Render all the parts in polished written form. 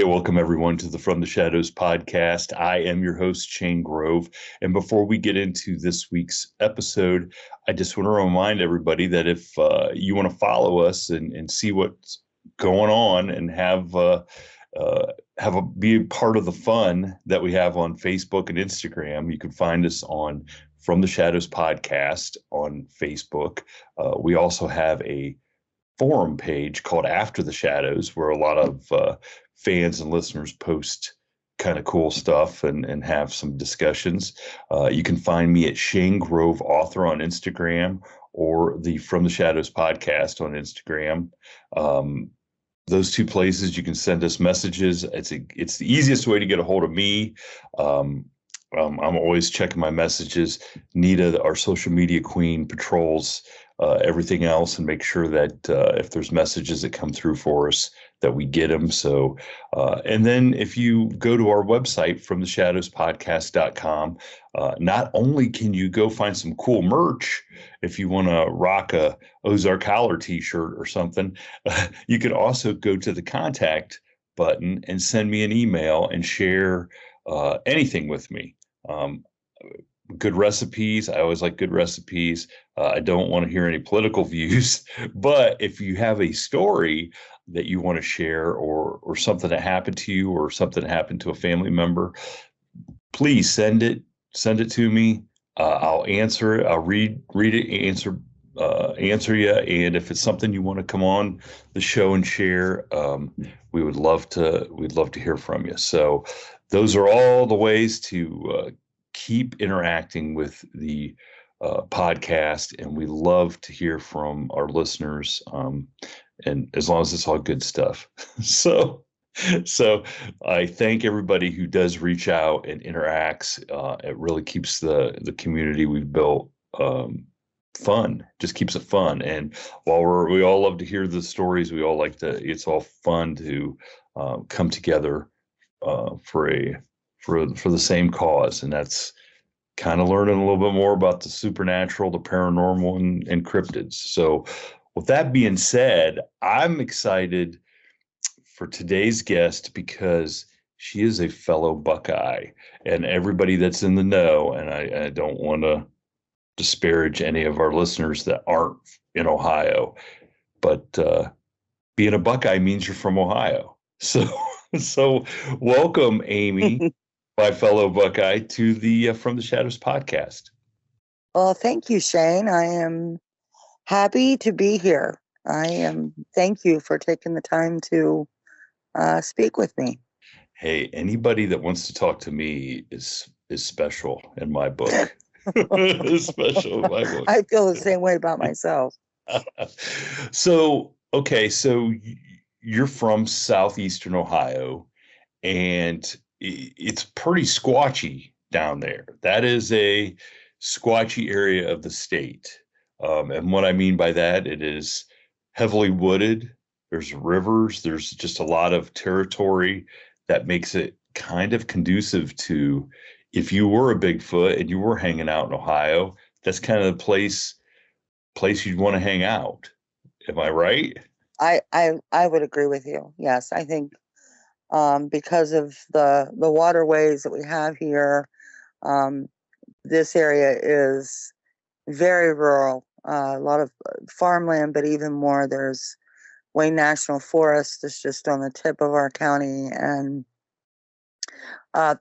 Hey, welcome everyone to the From the Shadows podcast. I am your host, Shane Grove. And before we get into this week's episode, I just want to remind everybody that if you want to follow us and see what's going on and be a part of the fun that we have on Facebook and Instagram, you can find us on From the Shadows podcast on Facebook. We also have a forum page called After the Shadows, where a lot of fans and listeners post kind of cool stuff and have some discussions. You can find me at Shane Grove Author on Instagram or the From the Shadows podcast on Instagram. Those two places you can send us messages. It's the easiest way to get a hold of me. I'm always checking my messages. Nita, our social media queen, patrols everything else and make sure that if there's messages that come through for us, that we get them. So, and then if you go to our website, fromtheshadowspodcast.com, not only can you go find some cool merch if you want to rock a Ozark Howler t-shirt or something, you can also go to the contact button and send me an email and share anything with me. Good recipes. I always like good recipes. I don't want to hear any political views, but if you have a story that you want to share or something that happened to you or something that happened to a family member, please send it to me. I'll answer it. I'll read it, answer you. And if it's something you want to come on the show and share, we'd love to hear from you. So those are all the ways to keep interacting with the podcast, and we love to hear from our listeners, and as long as it's all good stuff. So I thank everybody who does reach out and interacts. It really keeps the community we've built fun, just keeps it fun. And while we all love to hear the stories, we all like it's all fun to come together for the same cause, and that's kind of learning a little bit more about the supernatural, the paranormal, and cryptids. So with that being said, I'm excited for today's guest because she is a fellow Buckeye, and everybody that's in the know, and I don't want to disparage any of our listeners that aren't in Ohio, but being a Buckeye means you're from Ohio. So welcome, Amie, my fellow Buckeye, to the From the Shadows podcast. Well, thank you, Shane. I am happy to be here. Thank you for taking the time to speak with me. Hey, anybody that wants to talk to me is special in my book. Is special in my book. I feel the same way about myself. So you're from southeastern Ohio, and it's pretty squatchy down there. That is a squatchy area of the state. And what I mean by that, it is heavily wooded. There's rivers. There's just a lot of territory that makes it kind of conducive to, if you were a Bigfoot and you were hanging out in Ohio, that's kind of the place you'd want to hang out. Am I right? I would agree with you. Yes, I think because of the waterways that we have here, this area is very rural. A lot of farmland, but even more, there's Wayne National Forest that's just on the tip of our county, and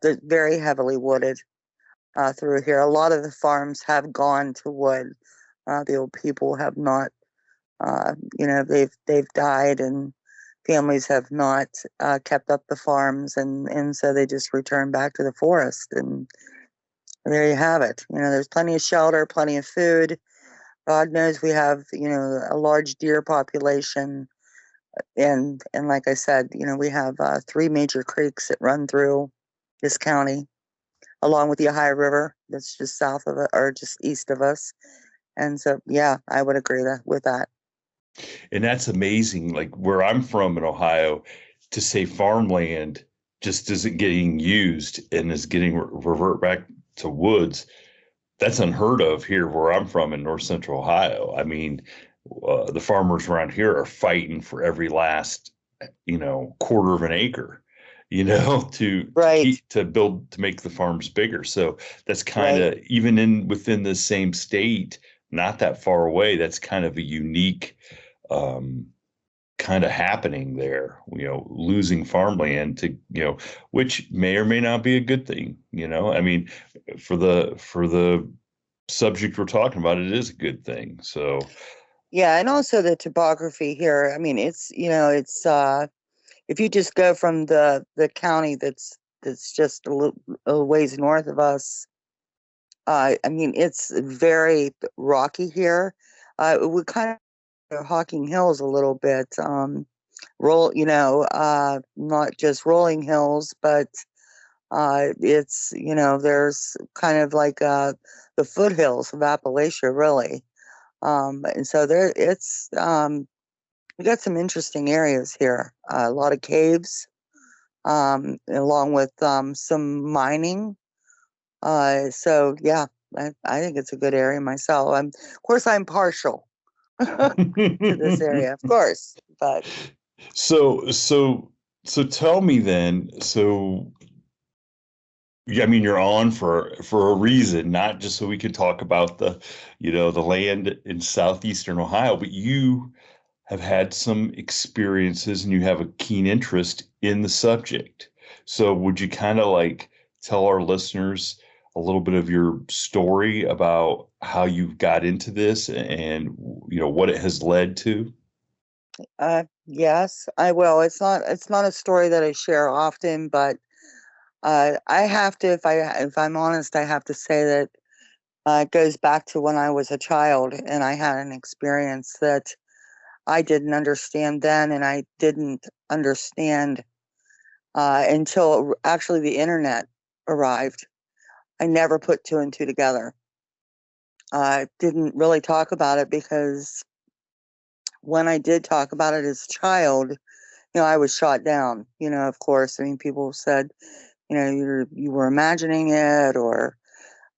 they're very heavily wooded through here. A lot of the farms have gone to wood. The old people have not. They've died, and families have not kept up the farms, and so they just return back to the forest, and there you have it. There's plenty of shelter, plenty of food. God knows we have, a large deer population, and like I said, we have 3 major creeks that run through this county, along with the Ohio River that's just south of it, or just east of us. And so, yeah, I would agree with that. And that's amazing. Like where I'm from in Ohio, to say farmland just isn't getting used and is getting revert back to woods. That's unheard of here where I'm from in north central Ohio. I mean, the farmers around here are fighting for every last, quarter of an acre. to Right. keep to build to make the farms bigger. So that's kind Right. of even in within the same state, not that far away. That's kind of a unique um, kind of happening there. Losing farmland to which may or may not be a good thing. I mean, for the subject we're talking about, it is a good thing. So Yeah, and also the topography here. I mean, it's if you just go from the county that's just a ways north of us, I mean, it's very rocky here. We kind of Hocking Hills a little bit. Not just rolling hills, but it's there's kind of like the foothills of Appalachia, really. And so we got some interesting areas here. A lot of caves, along with some mining. So yeah, I think it's a good area myself. Of course, I'm partial to this area, of course, but so so so tell me then. So yeah, I mean, you're on for a reason, not just so we can talk about the land in southeastern Ohio, but you have had some experiences and you have a keen interest in the subject. So would you kind of like tell our listeners a little bit of your story about how you got into this and what it has led to? yes, I will. It's not a story that I share often, but I have to, if I'm honest, I have to say that it goes back to when I was a child and I had an experience that I didn't understand then, and I didn't understand until actually the internet arrived. I never put two and two together. I didn't really talk about it because when I did talk about it as a child, I was shot down. Of course, I mean, people said, you were imagining it or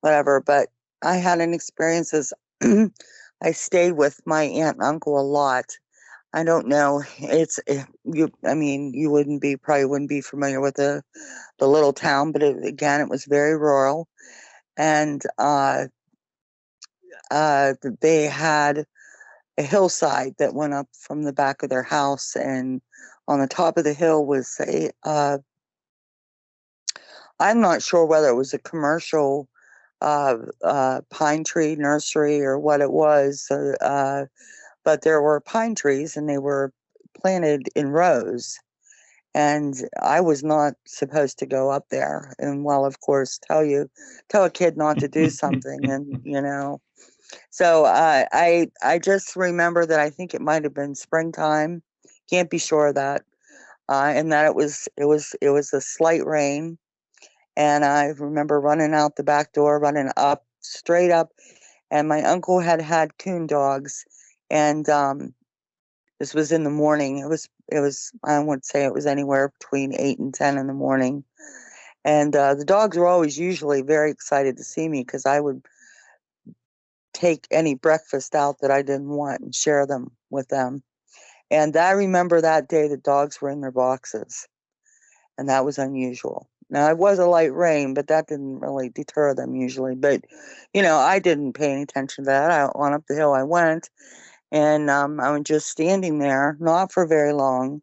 whatever. But I had an experience as I stayed with my aunt and uncle a lot. I don't know. You. I mean, you probably wouldn't be familiar with the little town, but again, it was very rural, and they had a hillside that went up from the back of their house, and on the top of the hill was I'm not sure whether it was a commercial pine tree nursery or what it was, but there were pine trees and they were planted in rows. And I was not supposed to go up there. And well, of course, tell a kid not to do something, and So I just remember that I think it might have been springtime. Can't be sure of that. And that it was a slight rain, and I remember running out the back door, running up, straight up, and my uncle had coon dogs, and this was in the morning. It was I would say it was anywhere between 8 and 10 in the morning, and the dogs were always usually very excited to see me because I would take any breakfast out that I didn't want and share them with them. And I remember that day the dogs were in their boxes, and that was unusual. Now it was a light rain, but that didn't really deter them usually. But I didn't pay any attention to that. On up the hill I went, and I was just standing there, not for very long,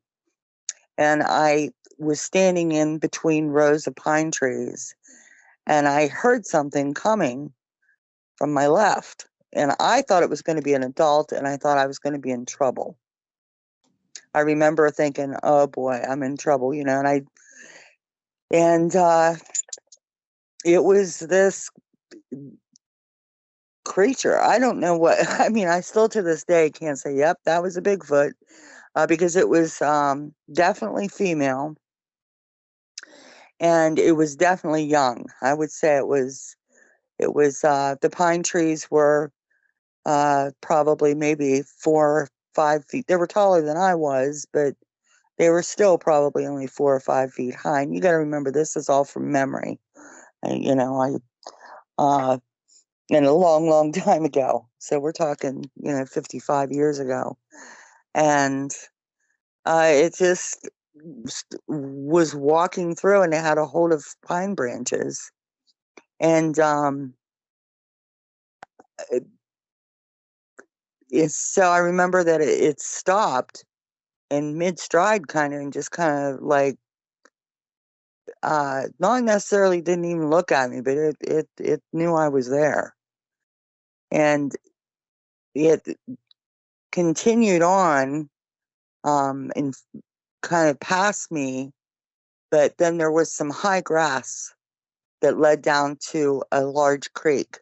and I was standing in between rows of pine trees, and I heard something coming from my left, and I thought it was going to be an adult, and I thought I was going to be in trouble. I remember thinking, "Oh boy, I'm in trouble," and it was this creature. I don't know what. I mean, I still to this day can't say, "Yep, that was a Bigfoot," because it was definitely female, and it was definitely young. I would say it was. The pine trees were probably maybe 4 or 5 feet. They were taller than I was, but they were still probably only 4 or 5 feet high. And you got to remember, this is all from memory. I and a long, long time ago. So we're talking, 55 years ago. And it just, was walking through, and it had a hold of pine branches. And so I remember that it stopped in mid stride, kind of, and just kind of like, not necessarily didn't even look at me, but it knew I was there. And it continued on, and kind of past me, but then there was some high grass that led down to a large creek.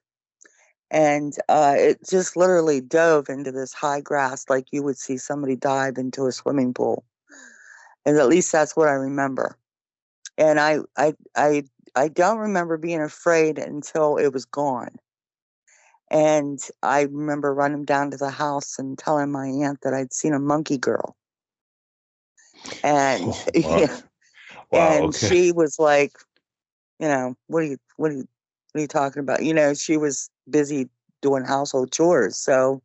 And it just literally dove into this high grass like you would see somebody dive into a swimming pool. And at least that's what I remember. And I don't remember being afraid until it was gone. And I remember running down to the house and telling my aunt that I'd seen a monkey girl. And Oh, wow. yeah, Wow, and okay. she was like, what are you talking about? She was busy doing household chores. So,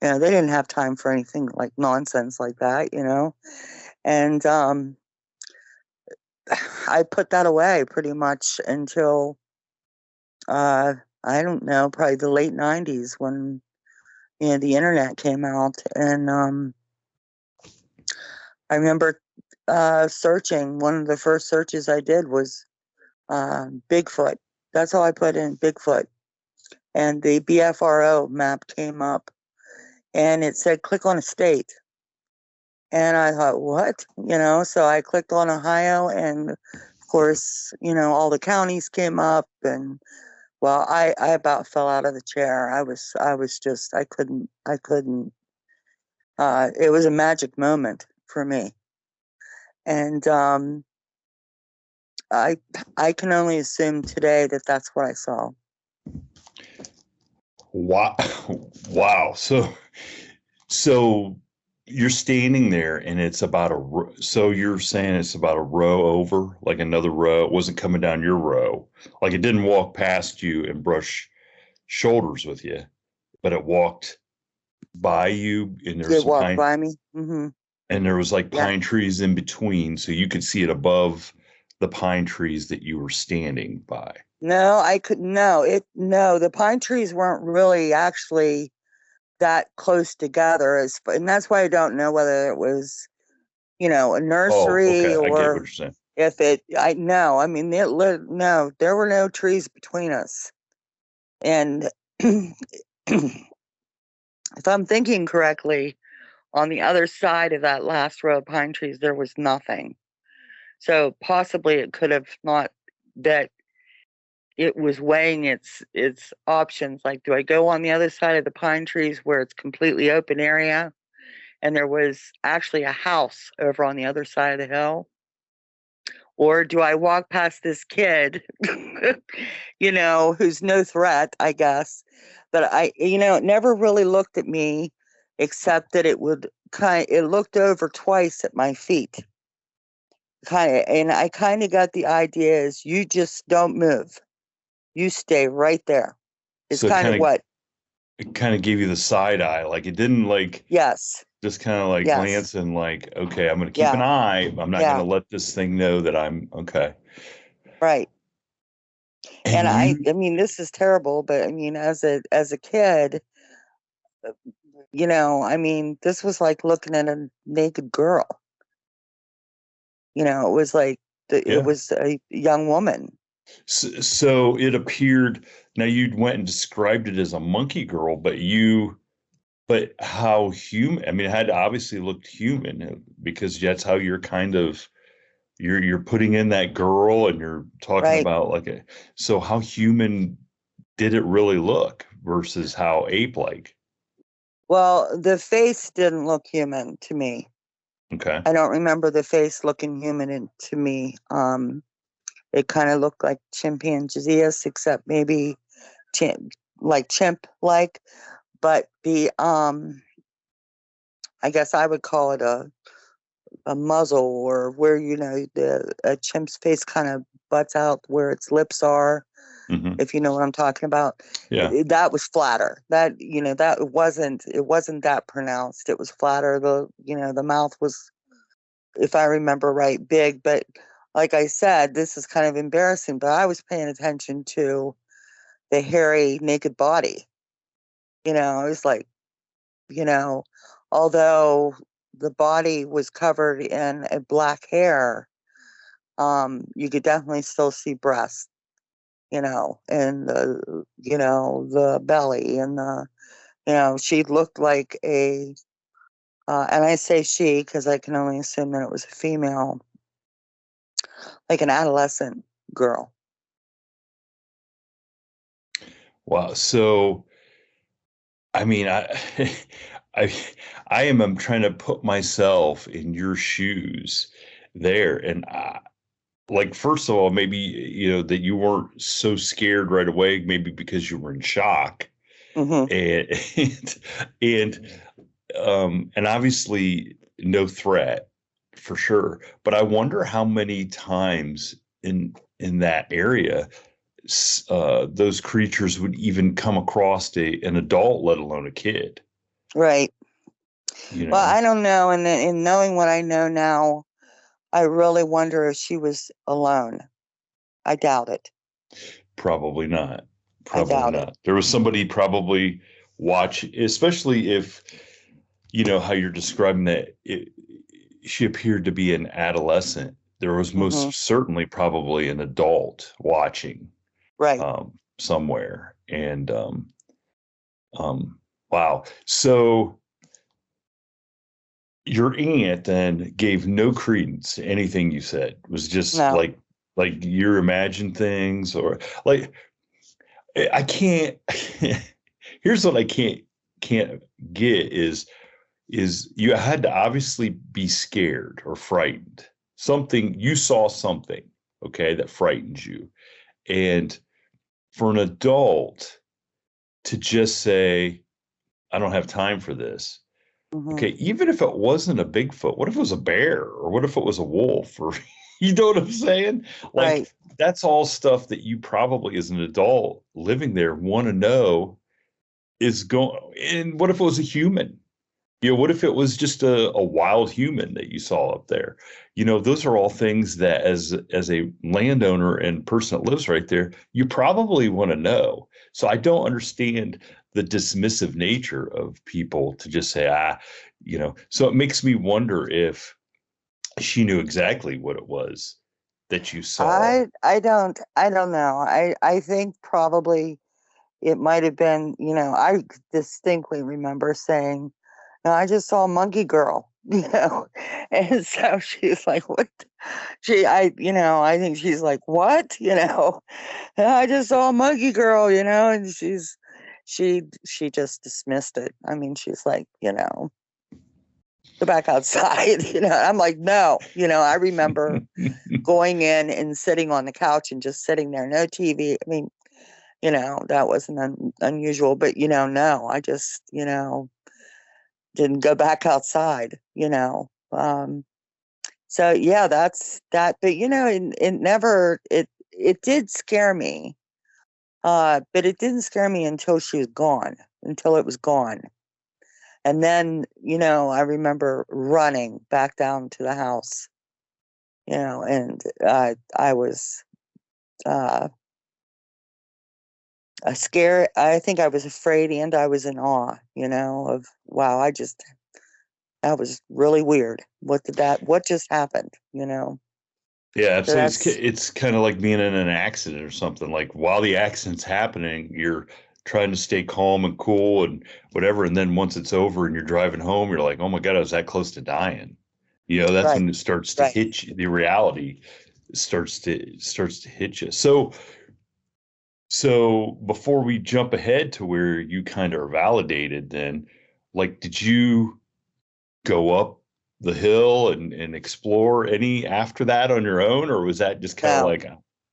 they didn't have time for anything like nonsense like that. And I put that away pretty much until, I don't know, probably the late 90s when, the internet came out. And I remember searching. One of the first searches I did was Bigfoot. That's all I put in, Bigfoot. And the BFRO map came up, and it said click on a state. And I thought, what? So I clicked on Ohio, and of course, all the counties came up. And well, I about fell out of the chair. I was just, I couldn't. It was a magic moment for me. And I can only assume today that that's what I saw. Wow. Wow. So you're standing there and it's about so you're saying it's about a row over, like another row. It wasn't coming down your row. Like it didn't walk past you and brush shoulders with you, but it walked by you and there's It some walked pine by me. Mm-hmm. and there was like Yeah. pine trees in between, so you could see it above the pine trees that you were standing by. No, I could no, the pine trees weren't really actually that close together, and that's why I don't know whether it was, a Oh, nursery, okay. I get what or you're saying. if I no, I mean, no, there were no trees between us. And if I'm thinking correctly, on the other side of that last row of pine trees, there was nothing. So possibly it could have not, that it was weighing its options. Like, do I go on the other side of the pine trees where it's completely open area, and there was actually a house over on the other side of the hill? Or do I walk past this kid, who's no threat, I guess, but it never really looked at me, except that it looked over twice at my feet. And I kind of got the idea is you just don't move. You stay right there. It's So kind of what? it kind of gave you the side eye. Like it didn't like Yes. just kind of like Yes. glance and like, okay, I'm going to keep an Yeah. eye. I'm not going Yeah. to let this thing know that I'm okay. Right. And And I you, mean, this is terrible, but I mean, as a kid, I mean, this was like looking at a naked girl. It was like it yeah. was a young woman. So it appeared, now you went and described it as a monkey girl, but how human, I mean, it had obviously looked human because that's how you're kind of, you're putting in that girl and you're talking Right. about so how human did it really look versus how ape-like? Well, the face didn't look human to me. Okay. I don't remember the face looking human to me. It kind of looked like chimpanzees, except maybe chimp-like. But I guess I would call it a muzzle, or where a chimp's face kind of butts out where its lips are, Hmm. if you know what I'm talking about. Yeah. That was flatter. That it wasn't that pronounced. It was flatter. The mouth was if I remember right, big. But like I said, this is kind of embarrassing, but I was paying attention to the hairy, naked body. I was like, you know, although the body was covered in a black hair, you could definitely still see breasts, and the belly and she looked like and I say she because I can only assume that it was a female, like an adolescent girl. Wow. So, I mean, I, I'm trying to put myself in your shoes there. And like, first of all, maybe, that you weren't so scared right away, maybe because you were in shock Hmm. and, and, and obviously no threat for sure. But I wonder how many times in that area those creatures would even come across an adult, let alone a kid. Right. You Well, know, I don't know. And in knowing what I know now, I really wonder if she was alone. I doubt it. probably not. I Probably doubt it. not. There was somebody probably watch, especially if how you're describing that she appeared to be an adolescent. There was Hmm. most certainly probably an adult watching Right. somewhere. And um, wow. So your aunt then gave no credence to anything you said. It was just No. like you imagine things, or like I can't. Here's what I can't get is you had to obviously be scared or frightened. Something you saw something, okay, that frightened you. And for an adult to just say, I don't have time for this. Hmm. Okay, even if it wasn't a Bigfoot, what if it was a bear or what if it was a wolf or you know what I'm saying? Like Right. that's all stuff that you probably as an adult living there want to know is going. And what if it was a human? What if it was just a wild human that you saw up there? Those are all things that as a landowner and person that lives right there, you probably want to know. So I don't understand the dismissive nature of people to just say, so it makes me wonder if she knew exactly what it was that you saw. I don't know. I think probably it might have been, I distinctly remember saying, no, I just saw a monkey girl, And so she's like, what? I think she's like, what? I just saw a monkey girl, and she just dismissed it. I mean, she's like, go back outside, I'm like, no, I remember going in and sitting on the couch and just sitting there, no TV. I mean, that wasn't unusual, but no, I just, didn't go back outside, so yeah, that's that. But it never it did scare me. But it didn't scare me until she was gone, until it was gone. And then, I remember running back down to the house, and I was uh scared. I think I was afraid and I was in awe, of wow, that was really weird. What just happened, Yeah, So absolutely. that's It's kind of like being in an accident or something. Like while the accident's happening, you're trying to stay calm and cool and whatever. And then once it's over and you're driving home, you're like, oh my God, I was that close to dying. That's right, when it starts to right. hit you. The reality starts to hit you. So before we jump ahead to where you kind of are validated, then like, did you go up the hill and explore any after that on your own, or was that just kind of No, like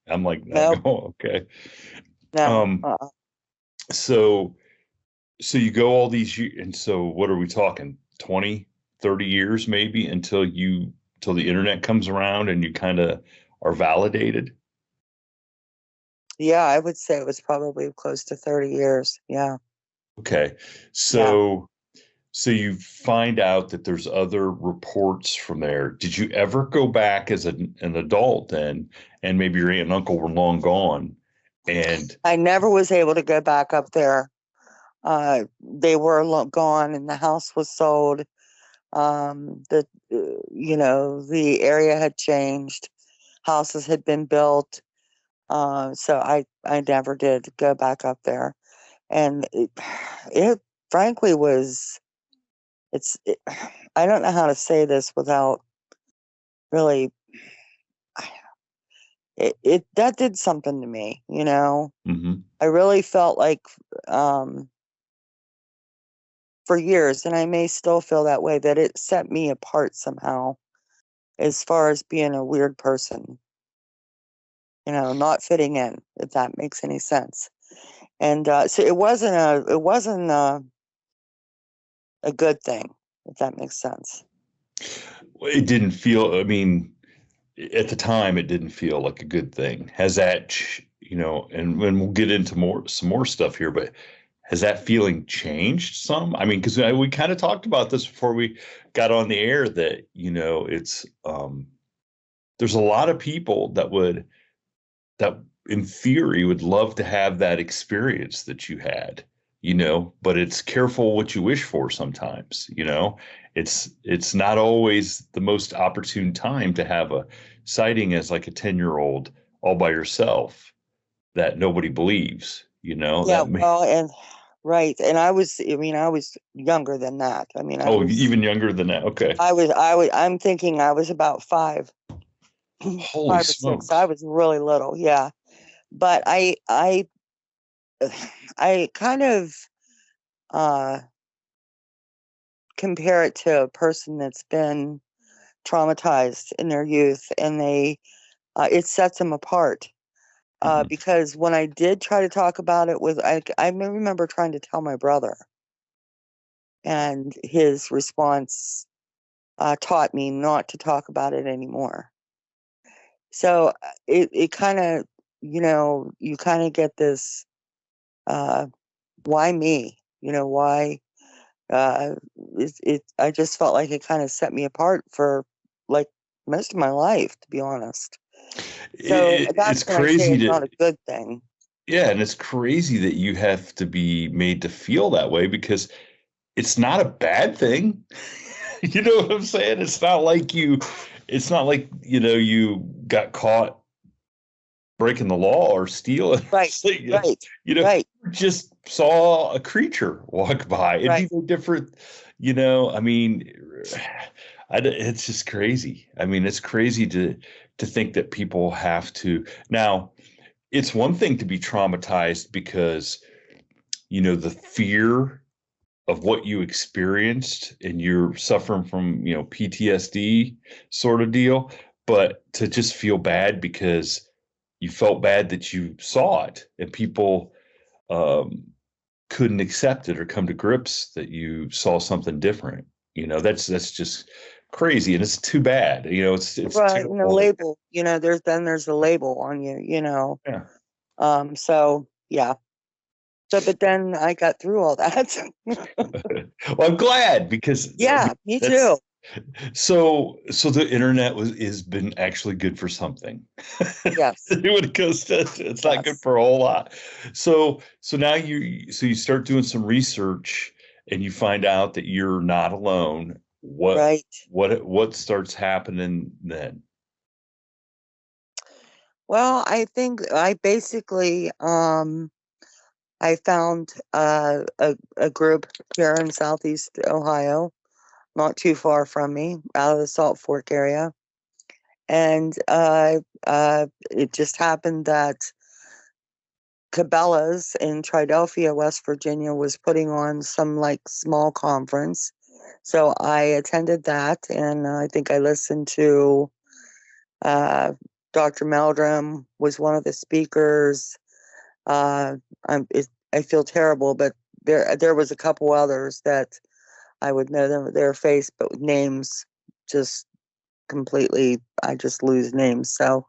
I'm like not no, going okay? no. Um, so you go all these years, and so what are we talking? 20, 30 years maybe until the internet comes around and you kind of are validated. Yeah, I would say it was probably close to 30 years. Yeah, Okay, yeah. so So you find out that there's other reports from there. Did you ever go back as an adult and maybe your aunt and uncle were long gone? And I never was able to go back up there. They were gone, and the house was sold. The area had changed, houses had been built. So I never did go back up there, and it frankly was. I don't know how to say this without really. It that did something to me, you know. mhm. I really felt like for years, and I may still feel that way, that it set me apart somehow as far as being a weird person, you know, not fitting in, if that makes any sense. And so it wasn't a good thing, if that makes sense. It didn't feel, I mean, at the time, it didn't feel like a good thing. Has that, and when we'll get into some more stuff here, but has that feeling changed some? I mean, because we kind of talked about this before we got on the air that, it's, there's a lot of people that in theory would love to have that experience that you had, but it's careful what you wish for sometimes, it's not always the most opportune time to have a sighting as like a 10-year-old all by yourself that nobody believes, Yeah, that may, well, and right, and I was younger than that. I mean, oh, even younger than that. Okay. I'm thinking I was about five, Holy 5 or 6. I smokes. was really little, yeah. But I kind of uh compare it to a person that's been traumatized in their youth, and it sets them apart. Mhm. Because when I did try to talk about it I remember trying to tell my brother, and his response taught me not to talk about it anymore. So it kind of, you kind of get this, uh, why me? Why? Uh, I just felt like it kind of set me apart for like most of my life, to be honest. So It's that's when I say crazy it's not to, a good thing. yeah, and it's crazy that you have to be made to feel that way because it's not a bad thing. You know what I'm saying? It's not like, you got caught breaking the law or stealing. Right, It's like, right, you know, right, just saw a creature walk by. It'd right. be no different, I mean, it's just crazy. I mean, it's crazy to think that people have to. Now, it's one thing to be traumatized because, the fear of what you experienced and you're suffering from, PTSD sort of deal, but to just feel bad because you felt bad that you saw it and people um, couldn't accept it or come to grips that you saw something different. That's just crazy, and it's too bad. It's Right, and the terrible. label, there's a. On you. Yeah. So yeah. So, but then I got through all that. Well, I'm glad because I mean, Yeah, me that's too. so the internet is been actually good for something. Yes, When it goes to, it's not good yes. for a whole lot. So now you start doing some research and you find out that you're not alone. Right. What starts happening then? Well, I think I basically I found a group here in Southeast Ohio, not too far from me, out of the Salt Fork area. And it just happened that Cabela's in Triadelphia, West Virginia, was putting on some like small conference. So I attended that, and I think I listened to uh, Dr. Meldrum was one of the speakers. Uh, I feel terrible, but there was a couple others that I would know their face, but with names just completely, I just lose names. So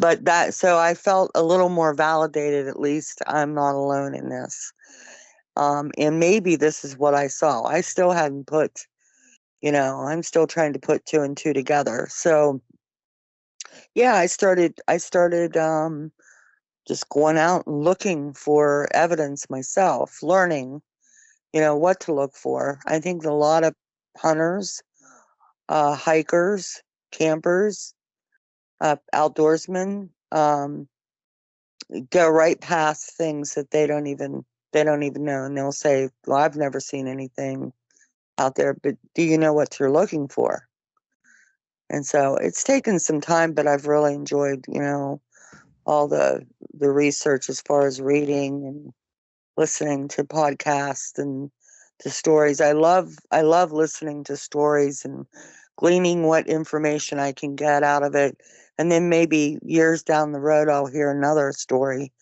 I felt a little more validated. At least I'm not alone in this. And maybe this is what I saw. I still hadn't put, I'm still trying to put two and two together. So yeah, I started just going out and looking for evidence myself, learning, what to look for. I think a lot of hunters, hikers, campers, outdoorsmen, go right past things that they don't even know, and they'll say, "Well, I've never seen anything out there, but do you know what you're looking for?" And so it's taken some time, but I've really enjoyed, all the research as far as reading and listening to podcasts and to stories. I love listening to stories and gleaning what information I can get out of it. And then maybe years down the road I'll hear another story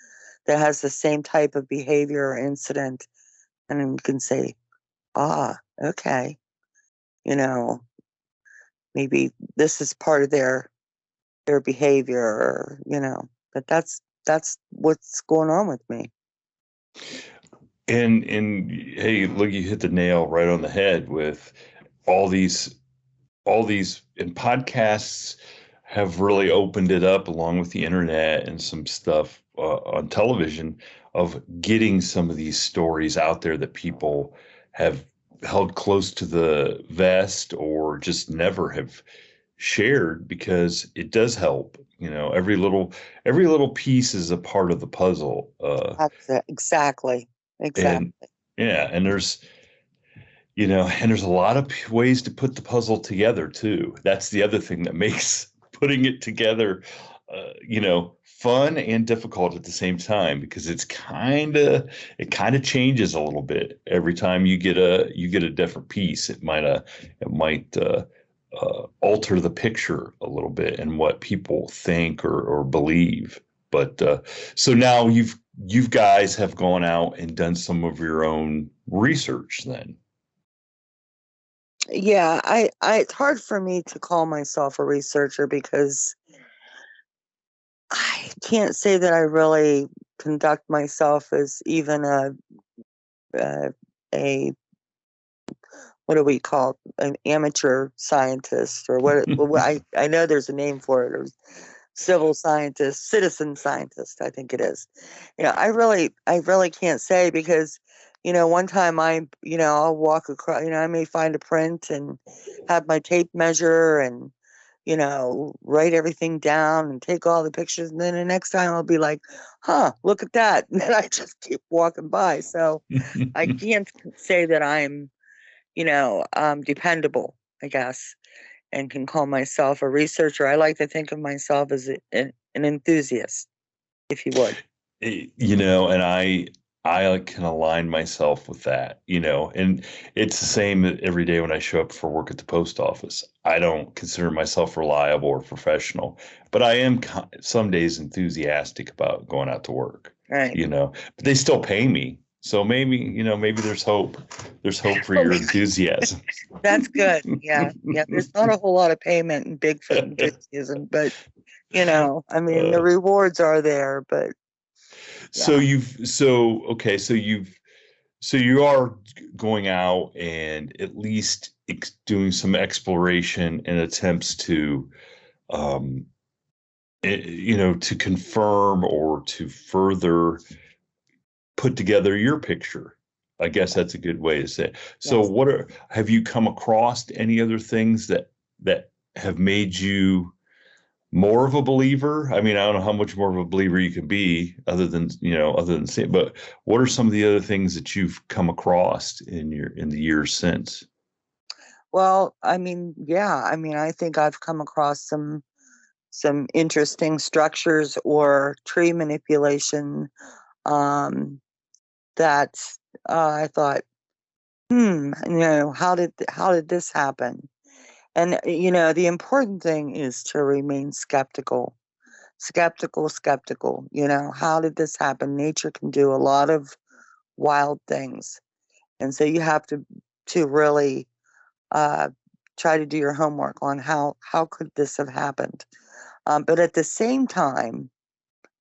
that has the same type of behavior or incident, and then you can say, okay, you know, maybe this is part of their behavior, or, but that's what's going on with me. And hey, look, you hit the nail right on the head with all these and podcasts have really opened it up, along with the internet and some stuff on television, of getting some of these stories out there that people have held close to the vest or just never have shared, because it does help. Every little piece is a part of the puzzle. That's it. Exactly. And Exactly. yeah, and there's a lot of ways to put the puzzle together too. That's the other thing that makes putting it together, fun and difficult at the same time, because it kind of changes a little bit every time you get a different piece. It might alter the picture a little bit and what people think or believe. But so now you guys have gone out and done some of your own research then. Yeah, it's hard for me to call myself a researcher because I can't say that I really conduct myself as even a, a what do we call an amateur scientist, or what I know there's a name for it, or civil scientist, citizen scientist, I think it is. I really can't say because, one time I'll walk across, I may find a print and have my tape measure and, write everything down and take all the pictures. And then the next time I'll be like, look at that. And then I just keep walking by. So I can't say that I'm, dependable, I guess, and can call myself a researcher. I like to think of myself as an enthusiast, if you would. And I can align myself with that, and it's the same every day when I show up for work at the post office. I don't consider myself reliable or professional, but I am some days enthusiastic about going out to work, Right. but they still pay me. So maybe there's hope. There's hope for your enthusiasm. That's good. Yeah. Yeah. There's not a whole lot of payment in Bigfoot enthusiasm, but, I mean, the rewards are there, but So yeah. you are going out and at least doing some exploration and attempts to, um, to confirm or to further put together your picture. I guess that's a good way to say it. So, Yes. have you come across any other things that have made you more of a believer? I mean, I don't know how much more of a believer you can be, other than say, but what are some of the other things that you've come across in the years since? Well, I mean, yeah. I mean, I think I've come across some interesting structures or tree manipulation, um, that I thought, how did this happen? And the important thing is to remain skeptical, skeptical, skeptical. How did this happen? Nature can do a lot of wild things, and so you have to really uh, try to do your homework on how could this have happened. But at the same time,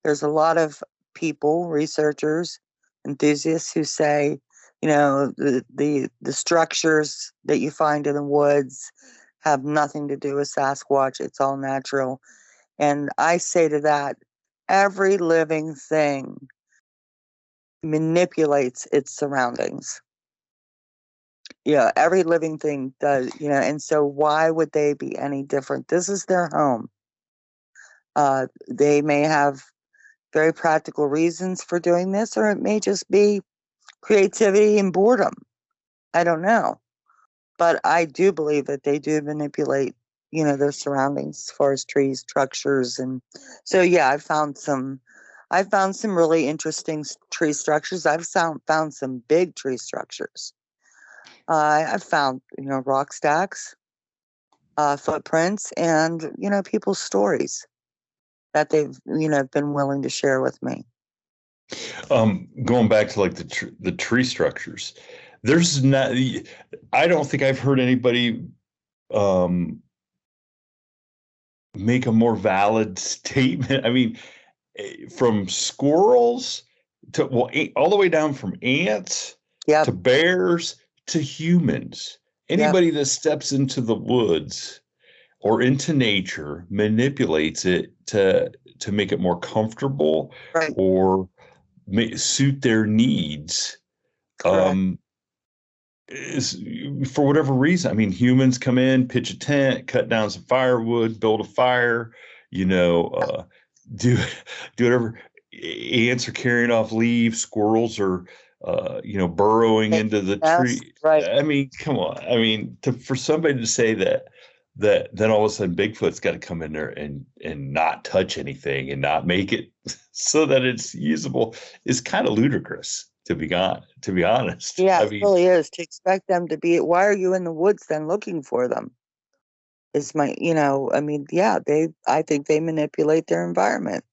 there's a lot of people, researchers, enthusiasts who say You know, the structures that you find in the woods have nothing to do with Sasquatch. It's all natural. And I say to that, every living thing manipulates its surroundings. Yeah, every living thing does, you know, and so why would they be any different? This is their home. They may have very practical reasons for doing this, or it may just be creativity and boredom. I don't know. But I do believe that they do manipulate, you know, their surroundings as far as trees, structures, and so yeah, I've found some really interesting tree structures. I've found some big tree structures. I've found, you know, rock stacks, footprints, and, you know, people's stories that they've, you know, been willing to share with me. Going back to like the tree structures, there's not. I don't think I've heard anybody make a more valid statement. I mean, from squirrels to all the way down from ants Yep. to bears to humans. Anybody that steps into the woods or into nature manipulates it to make it more comfortable Right. or suit their needs. Correct. Is for whatever reason. I mean, humans come in, pitch a tent, cut down some firewood, build a fire, you know, do whatever. Ants are carrying off leaves, squirrels are you know, burrowing into the Yes, tree. right. I mean, come on. I mean, for somebody to say that then all of a sudden Bigfoot's got to come in there and not touch anything and not make it so that it's usable is kind of ludicrous, to be honest. Yeah, I it mean, really is. To expect them to be, why are you in the woods then looking for them? Is my, you know, I mean, yeah, I think they manipulate their environment.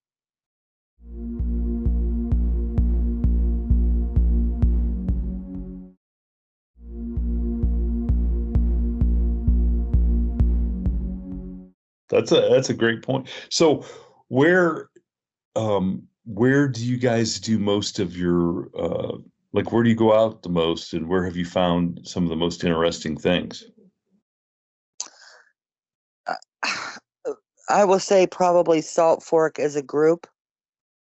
that's a great point. So where do you guys do most of your like where do you go out the most and where have you found some of the most interesting things? Uh, I will say probably Salt Fork as a group.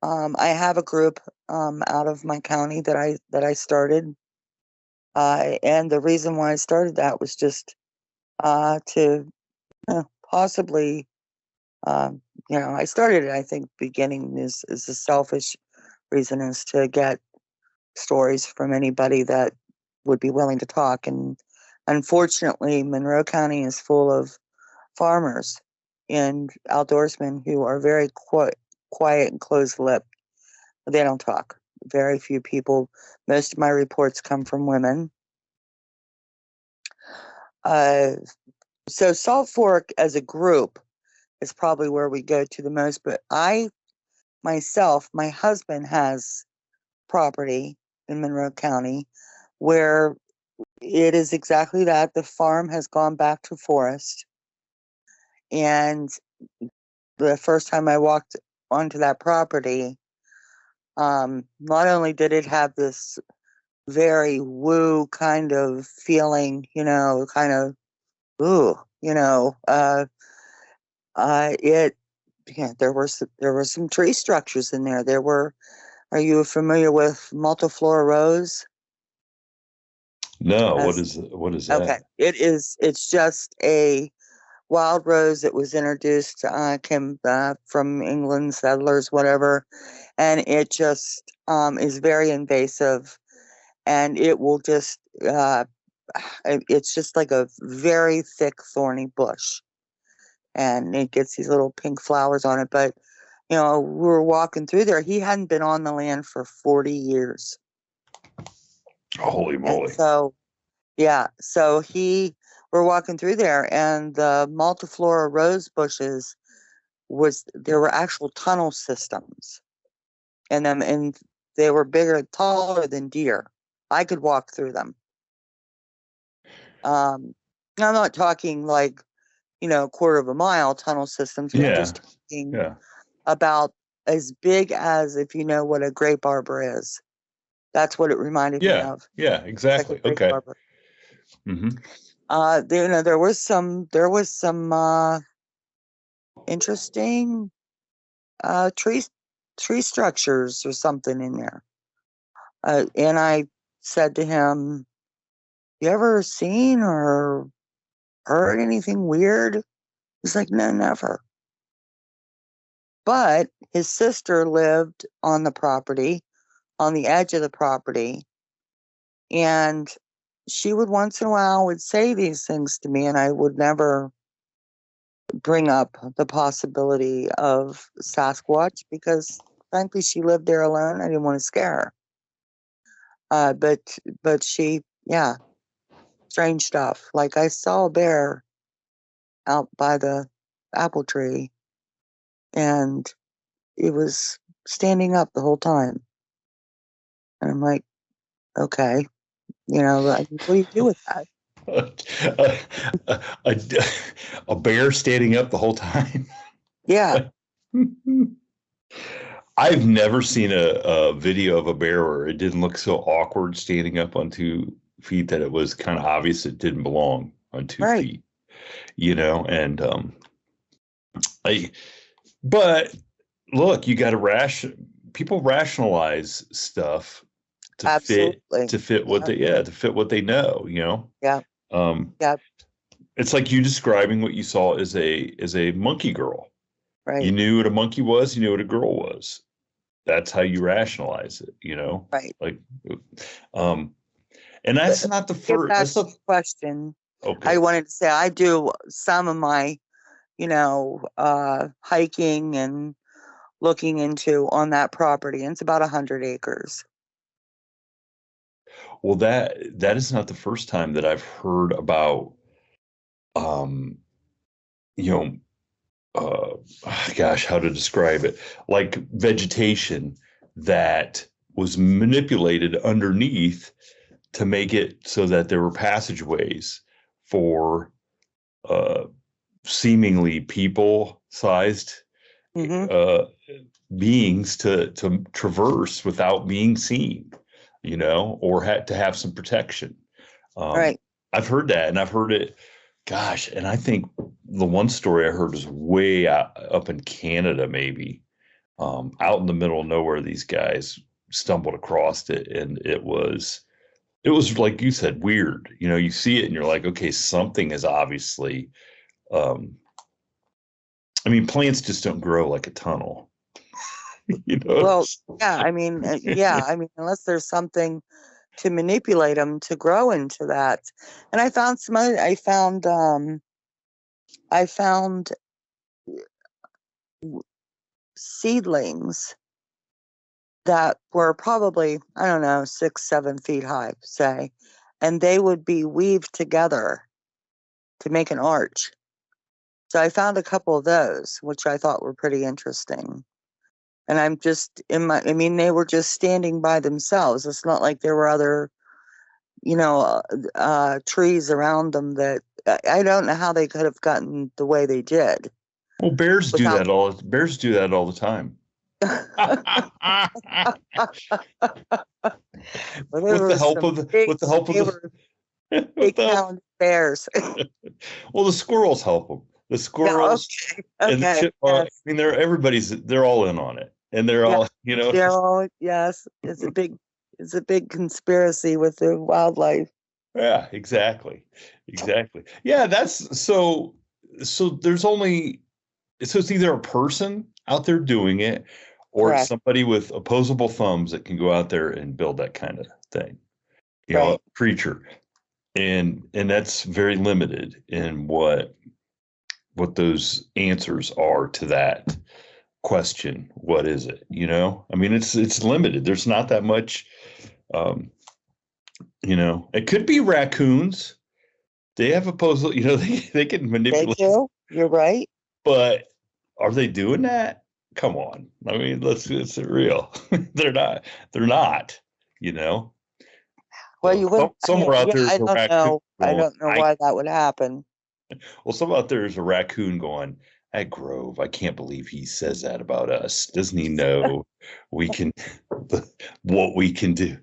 I have a group out of my county that I started, and the reason why I started that was just to possibly, you know, I started it. I think beginning is a selfish reason is to get stories from anybody that would be willing to talk. And unfortunately, Monroe County is full of farmers and outdoorsmen who are very quiet and close-lipped. They don't talk. Very few people. Most of my reports come from women. Uh, so Salt Fork as a group is probably where we go to the most. But my husband has property in Monroe County where it is exactly that. The farm has gone back to forest. And the first time I walked onto that property, not only did it have this very woo kind of feeling, you know, kind of ooh, you know, it yeah, there were some tree structures in there. There were. Are you familiar with multiflora rose? No, As what is okay, that? it's just a wild rose that was introduced came from England, settlers, whatever, and it just is very invasive, and it will just it's just like a very thick thorny bush, and it gets these little pink flowers on it. But you know, we were walking through there. He hadn't been on the land for 40 years, Holy and moly. so yeah, so we're walking through there, and the multiflora rose bushes there were actual tunnel systems in them, and they were bigger, taller than deer. I could walk through them. Um, I'm not talking like, you know, a quarter of a mile tunnel systems. I'm Yeah. just talking Yeah. about as big as, if you know what a grape arbor is. That's what it reminded me Yeah, of. yeah, exactly. Okay. Mm-hmm. There was some interesting tree structures or something in there. And I said to him, "You ever seen or heard anything weird?" He's like, "No, never." But his sister lived on the property, on the edge of the property, and she would once in a while would say these things to me, and I would never bring up the possibility of Sasquatch because frankly she lived there alone. I didn't want to scare her. But she, yeah, strange stuff. Like I saw a bear out by the apple tree and it was standing up the whole time. And I'm like, okay, what do you do with that? a, a bear standing up the whole time. Yeah. I've never seen a video of a bear where it didn't look so awkward standing up on 2 feet that it was kind of obvious it didn't belong on two Right. feet, and I but look, you got to people rationalize stuff to Absolutely. fit what to fit what they know, Yeah. Yeah. It's like you describing what you saw as a monkey girl. Right. You knew what a monkey was, you knew what a girl was. That's how you rationalize it, Right. like and that's not the first. That's the question. Okay. I wanted to say I do some of my, hiking and looking into on that property. And it's about 100 acres. Well, that is not the first time that I've heard about, you know, gosh, how to describe it? Like vegetation that was manipulated underneath to make it so that there were passageways for seemingly people-sized beings to traverse without being seen, or had to have some protection. Right. I've heard that, and I've heard it. Gosh, and I think the one story I heard was way up in Canada, maybe out in the middle of nowhere. These guys stumbled across it, and it was like you said, weird. You see it, and you're like, okay, something is obviously. I mean, plants just don't grow like a tunnel. Well, yeah. I mean, unless there's something to manipulate them to grow into that. And I found I found seedlings that were probably, I don't know, 6-7 feet high, say, and they would be weaved together to make an arch. So I found a couple of those, which I thought were pretty interesting. And I'm just they were just standing by themselves. It's not like there were other, trees around them that I don't know how they could have gotten the way they did. Well, bears do that all the time. With the help of bears. Well, the squirrels help them. The squirrels and the chipmunk. Yes. I mean, they're all in on it, and they're all, They're all, yes. It's a big conspiracy with the wildlife. Yeah, exactly. Yeah, that's so. There's only it's either a person out there doing it, or it's somebody with opposable thumbs that can go out there and build that kind of thing. A creature. And that's very limited in what those answers are to that question. What is it? I mean, it's limited. There's not that much. It could be raccoons. They have opposable. They can manipulate. They do. You're right. But are they doing that? Come on. I mean, it's real. They're not. Well, you would somewhere out there. I don't know why that would happen. Well, somewhere out there is a raccoon going, at Grove. I can't believe he says that about us. Doesn't he know we can what we can do?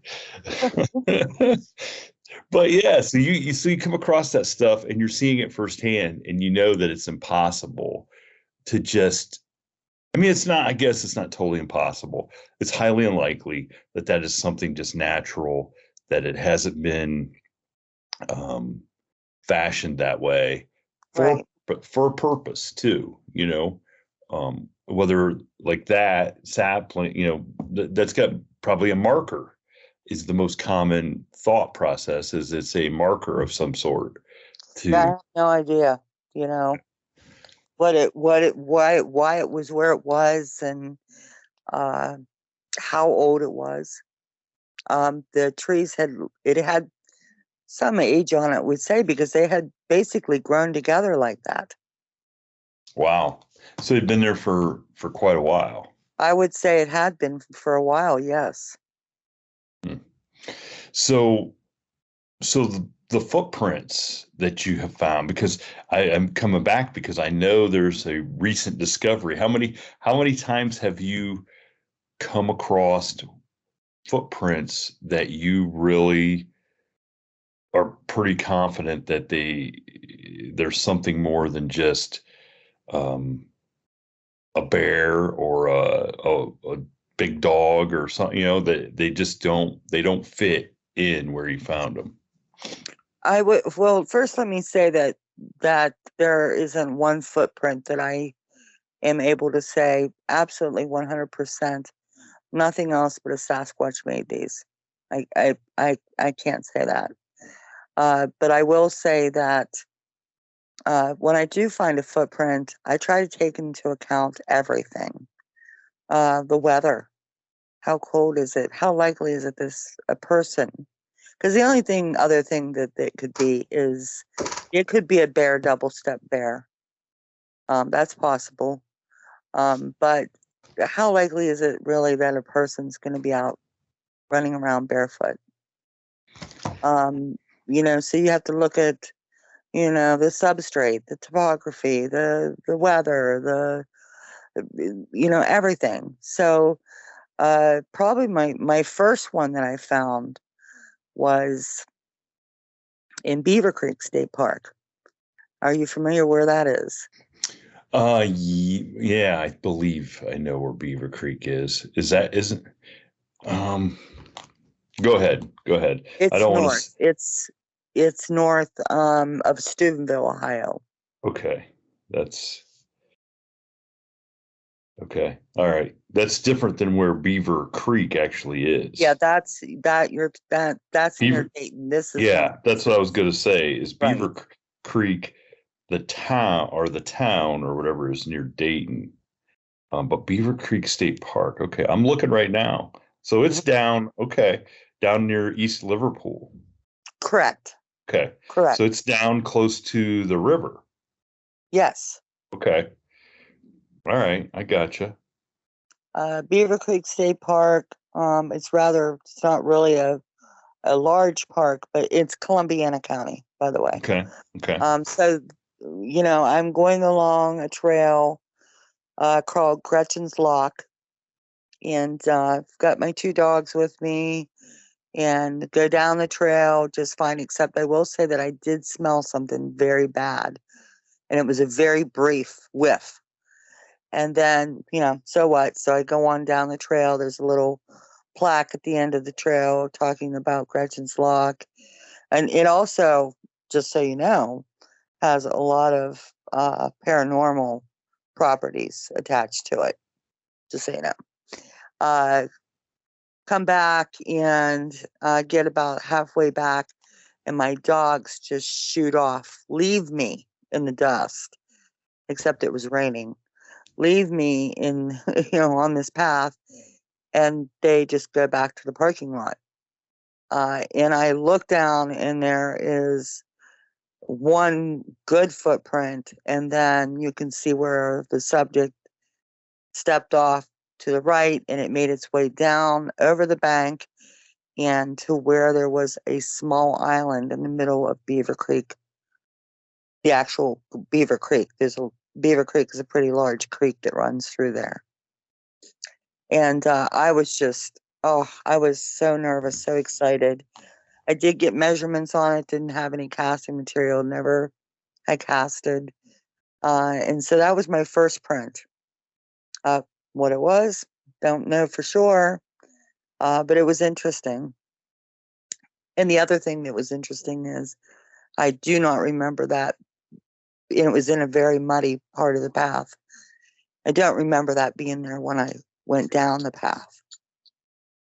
But yeah, so you come across that stuff and you're seeing it firsthand, and you know that it's impossible to just. I mean, it's not. I guess it's not totally impossible. It's highly unlikely that that is something just natural, that it hasn't been um, fashioned that way for Right. but for a purpose too, whether like that sapling, that's got probably a marker is the most common thought process, is it's a marker of some sort Yeah, I to. have no idea, you know, why it was where it was, and uh, how old it was. The trees it had some age on it, we'd say, because they had basically grown together like that. Wow. So it'd been there for quite a while. I would say it had been for a while, yes. Hmm. So the footprints that you have found, because I am coming back because I know there's a recent discovery. How many times have you come across footprints that you really are pretty confident that there's something more than just um, a bear or a big dog or something, that they don't fit in where you found them? Well, first let me say that there isn't one footprint that I am able to say absolutely 100%. Nothing else but a Sasquatch made these. I can't say that. But I will say that when I do find a footprint, I try to take into account everything. The weather. How cold is it? How likely is it this a person? Because the only other thing that it could be is it could be a bear, double step bear. That's possible. But how likely is it really that a person's going to be out running around barefoot? Um, so you have to look at, the substrate, the topography, the weather, everything. So probably my first one that I found was in Beaver Creek State Park. Are you familiar where that is? Yeah, I believe I know where Beaver Creek is. Isn't um Go ahead. Go ahead. I It's don't want north. to. It's north of Steubenville, Ohio. Okay. That's okay. All right. That's different than where Beaver Creek actually Yeah, is. that's near Beaver, Dayton. This is yeah, that's what I was going to say. Is right. Creek the town or whatever is near Dayton? But Beaver Creek State Park. Okay, I'm looking right now. So it's Mhm. down. Okay, down near East Liverpool. Correct. Okay, so Correct. it's down close to the river. Yes. Okay, all right, I gotcha. Beaver Creek State Park. It's not really a large park, but it's Columbiana County, by the way. Okay, okay. So, I'm going along a trail called Gretchen's Lock, and I've got my two dogs with me and go down the trail just fine, except I will say that I did smell something very bad, and it was a very brief whiff. And then, so what? So I go on down the trail. There's a little plaque at the end of the trail talking about Gretchen's Lock. And it also, just so you know, has a lot of paranormal properties attached to it, just so you know. Uh, Come back and get about halfway back, and my dogs just shoot off, leave me in the dust, except it was raining, leave me in, on this path, and they just go back to the parking lot. And I look down, and there is one good footprint, and then you can see where the subject stepped off to the right, and it made its way down over the bank and to where there was a small island in the middle of Beaver Creek, the actual Beaver Creek. Beaver Creek is a pretty large creek that runs through there. And I was just, I was so nervous, so excited. I did get measurements on it, didn't have any casting material, never had casted. And so that was my first print. What it was, don't know for sure, but it was interesting. And the other thing that was interesting is I do not remember that. It was in a very muddy part of the path. I don't remember that being there when I went down the path.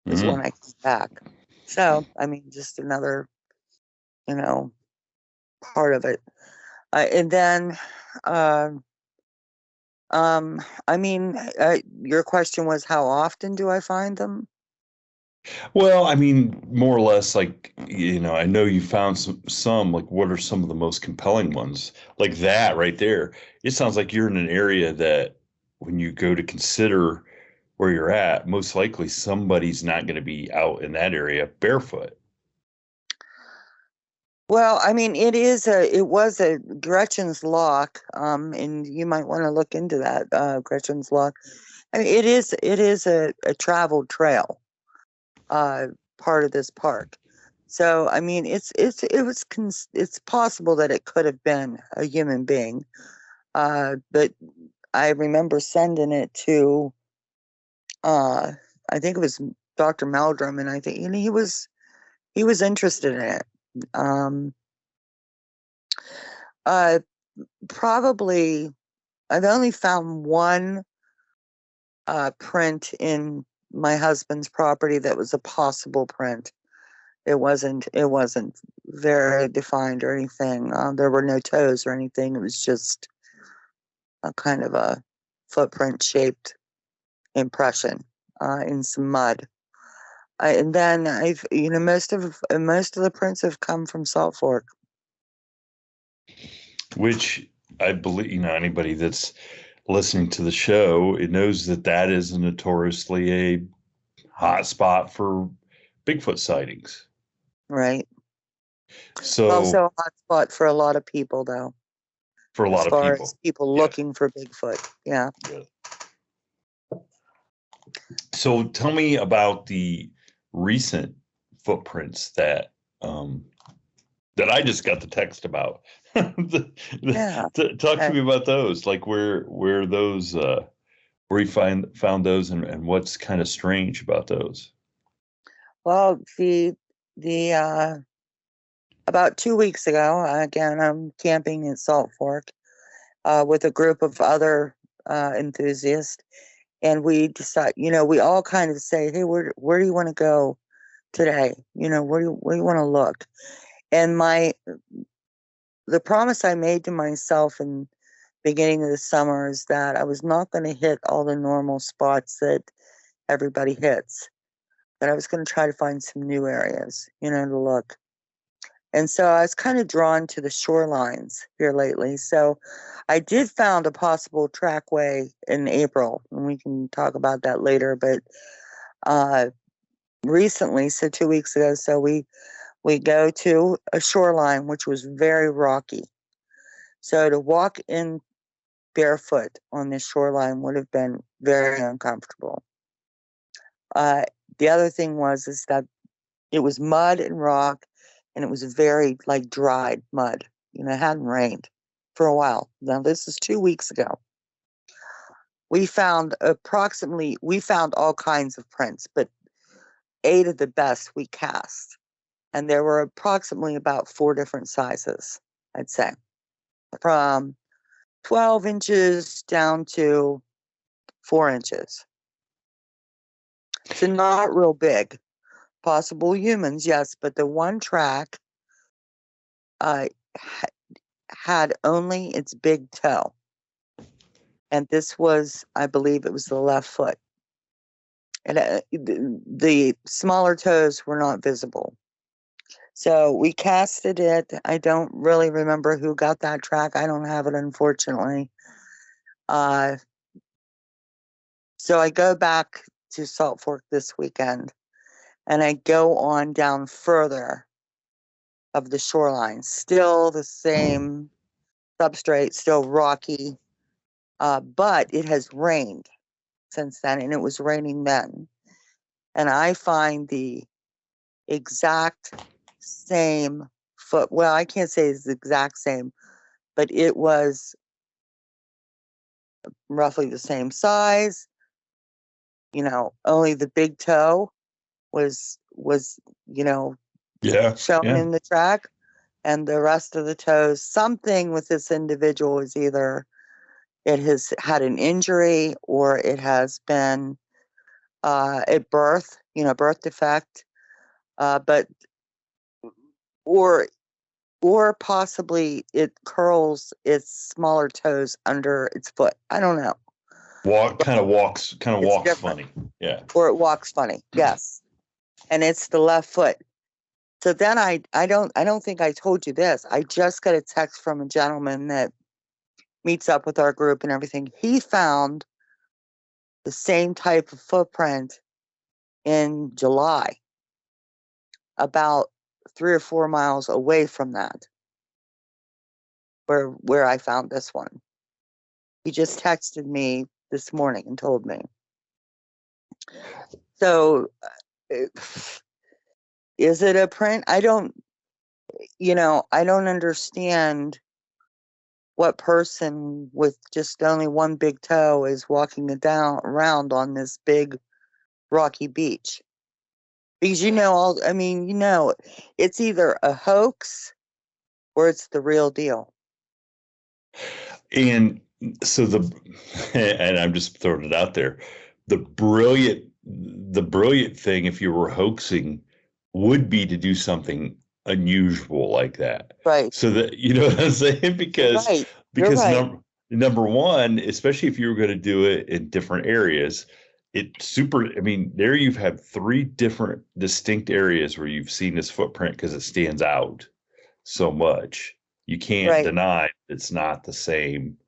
It was when I came back. So, I mean, just another, part of it. And then, I mean, your question was how often do I find them? Well, I mean, more or less, like, I know you found some, like, what are some of the most compelling ones? Like that right there. It sounds like you're in an area that when you go to consider where you're at, most likely somebody's not going to be out in that area barefoot. Well, I mean, it was a Gretchen's Lock, and you might want to look into that, Gretchen's Lock. I mean, it is a traveled trail, part of this park. So, I mean, it's possible that it could have been a human being. But I remember sending it to, I think it was Dr. Meldrum, and I think he was interested in it. Uh, Probably, I've only found one print in my husband's property that was a possible print. It wasn't very defined or anything. There were no toes or anything. It was just a kind of a footprint shaped impression in some mud. And then most of the prints have come from Salt Fork. Which I believe, anybody that's listening to the show, it knows that that is notoriously a hot spot for Bigfoot sightings. Right. So Also a hot spot for a lot of people, though. for a lot of far people, as people looking for Bigfoot. Yeah. So tell me about the recent footprints that that I just got the text about. Yeah. Talk to me about those. Like where those where you found those and what's kind of strange about those. Well, the about 2 weeks ago, again, I'm camping in Salt Fork with a group of other enthusiasts, and we decide, we all kind of say, hey, where do you want to go today? Where do you want to look? And the promise I made to myself in beginning of the summer is that I was not going to hit all the normal spots that everybody hits. That I was going to try to find some new areas, to look. And so I was kind of drawn to the shorelines here lately. So I did found a possible trackway in April, and we can talk about that later. But recently, so 2 weeks ago, so we go to a shoreline which was very rocky. So to walk in barefoot on this shoreline would have been very uncomfortable. The other thing is that it was mud and rock, and it was very like dried mud. It hadn't rained for a while. Now this is 2 weeks ago. We found all kinds of prints, but 8 of the best we cast. And there were approximately about 4 different sizes, I'd say. From 12 inches down to 4 inches. So not real big. Possible humans, yes, but the one track had only its big toe. And this was, I believe it was the left foot. And the smaller toes were not visible. So we casted it. I don't really remember who got that track. I don't have it, unfortunately. So I go back to Salt Fork this weekend, and I go on down further of the shoreline. Still the same substrate, still rocky, But it has rained since then, and it was raining then. And I find the exact same foot. Well, I can't say it's the exact same, but it was roughly the same size. Only the big toe was Yeah. shown Yeah. in the track, and the rest of the toes, something with this individual is either it has had an injury or it has been at birth, birth defect, but or possibly it curls its smaller toes under its foot. I don't know. Kind of walks Different. funny. Yeah. Or it walks funny. Yes. And it's the left foot. So then I don't think I told you this. I just got a text from a gentleman that meets up with our group and everything. He found the same type of footprint in July, about 3 or 4 miles away from that, where I found this one. He just texted me this morning and told me. So, is it a print? I don't understand what person with just only one big toe is walking around on this big rocky beach. Because it's either a hoax or it's the real deal. And so and I'm just throwing it out there, the brilliant thing, if you were hoaxing, would be to do something unusual like that. Right. So that, you know what I'm saying? Because right. Number one, especially if you were going to do it in different areas, there you've had 3 different distinct areas where you've seen this footprint because it stands out so much. You can't deny it's not the same,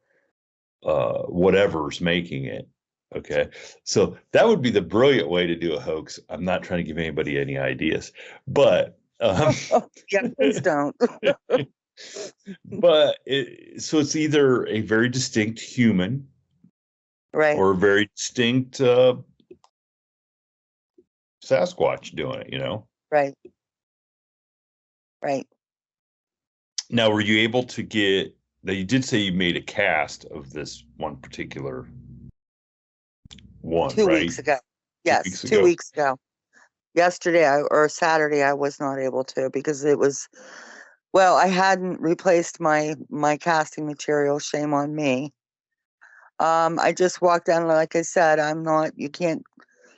whatever's making it. Okay. So that would be the brilliant way to do a hoax. I'm not trying to give anybody any ideas, but yeah, please don't. But so it's either a very distinct human, right, or a very distinct Sasquatch doing it. Right. Now, were you able to get? Now, you did say you made a cast of this one particular one, 2 right? weeks ago. Yes, 2 weeks ago. Yesterday or Saturday, I was not able to because it was. Well, I hadn't replaced my casting material. Shame on me. I just walked down, like I said, I'm not. You can't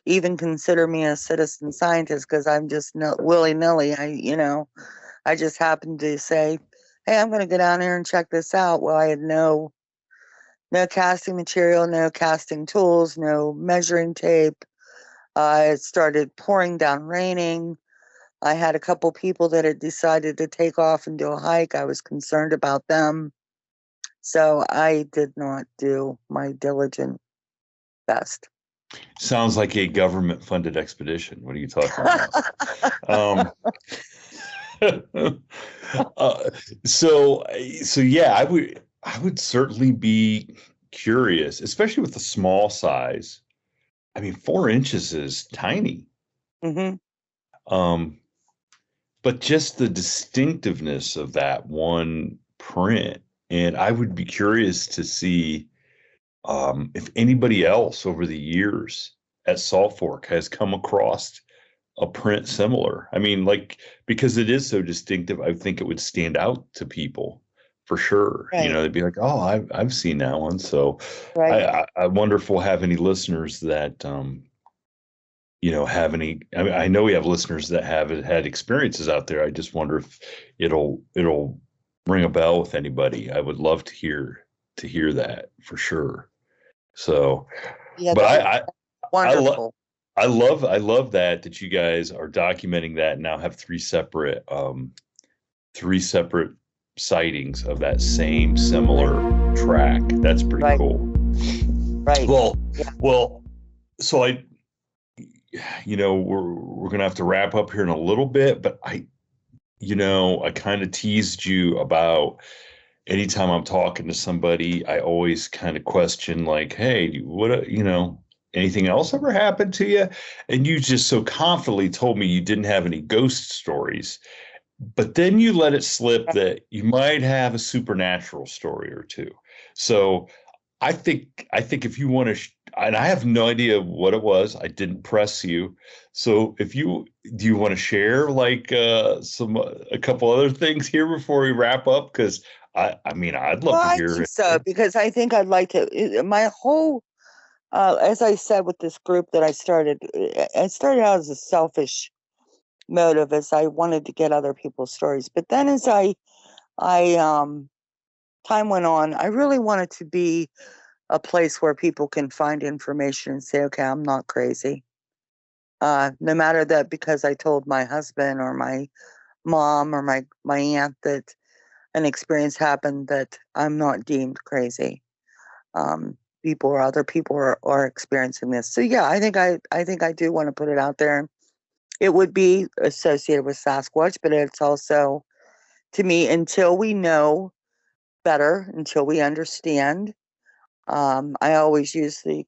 even consider me a citizen scientist because I'm just willy-nilly. I just happened to say, hey, I'm going to go down here and check this out. Well, I had no casting material, no casting tools, no measuring tape. It started pouring down raining. I had a couple people that had decided to take off and do a hike. I was concerned about them. So I did not do my diligent best. Sounds like a government-funded expedition. What are you talking about? So yeah, I would certainly be curious, especially with the small size. 4 inches is tiny. Mm-hmm. But just the distinctiveness of that one print, and I would be curious to see if anybody else over the years at Salt Fork has come across a print similar. Because it is so distinctive, I think it would stand out to people for sure. Right. They'd be like, "Oh, I've seen that one." So Right. I wonder if we'll have any listeners that have any. I know we have listeners that have had experiences out there. I just wonder if it'll ring a bell with anybody. I would love to hear that for sure. So, Yeah, but wonderful. I love that you guys are documenting that and now have 3 separate sightings of that same similar track. That's pretty cool. Right. Well, so we're gonna have to wrap up here in a little bit, but I kind of teased you about anytime I'm talking to somebody, I always kind of question, like, hey, anything else ever happened to you? And you just so confidently told me you didn't have any ghost stories. But then you let it slip that you might have a supernatural story or two. So I think if you want to, and I have no idea what it was. I didn't press you. So if you do, you want to share like a couple other things here before we wrap up? Because I mean, I'd Well, love to I hear think it. so because I think I'd like to. My whole, as I said with this group that I started out as a selfish motive, as I wanted to get other people's stories. But then as I time went on, I really wanted to be a place where people can find information and say, okay, I'm not crazy. No matter that because I told my husband or my mom or my aunt that an experience happened, that I'm not deemed crazy. People or other people are experiencing this. So yeah, I think I do want to put it out there. It would be associated with Sasquatch, but it's also, to me, until we know better, until we understand. I always use the